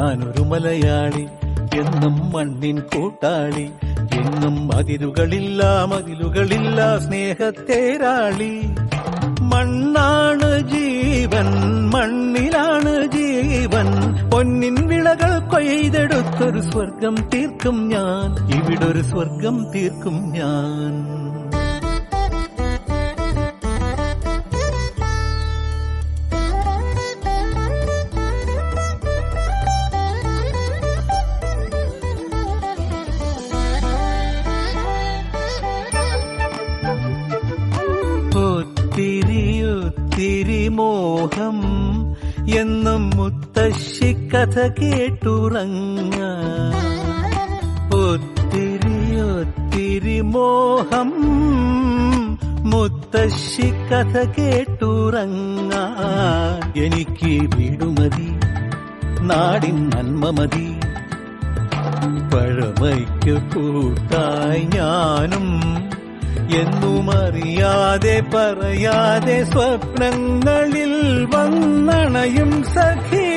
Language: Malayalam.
ഞാനൊരു മലയാളി, എന്നും മണ്ണിൻ കൂട്ടാളി, എന്നും അതിരുകളില്ല മതിലുകളില്ല സ്നേഹത്തേരാളി. മണ്ണാണ് ജീവൻ, മണ്ണിലാണ് ജീവൻ, പൊന്നിൻ വിളകൾ കൊയ്തെടുത്തൊരു സ്വർഗം തീർക്കും ഞാൻ, ഇവിടൊരു സ്വർഗം തീർക്കും ഞാൻ. ഒത്തിരി മോഹം എന്നും മുത്തശ്ശി കഥ കേട്ടുറങ്ങ. ഒത്തിരി മോഹം മുത്തശ്ശി കഥ കേട്ടുറങ്ങ. എനിക്ക് വീടുമതി, നാടിൻ നന്മ മതി, പഴമയ്ക്ക് കൂട്ടായി ഞാനും എന്നും അറിയാതെ പറയാതെ സ്വപ്നങ്ങളിൽ വന്നണയും സഖി.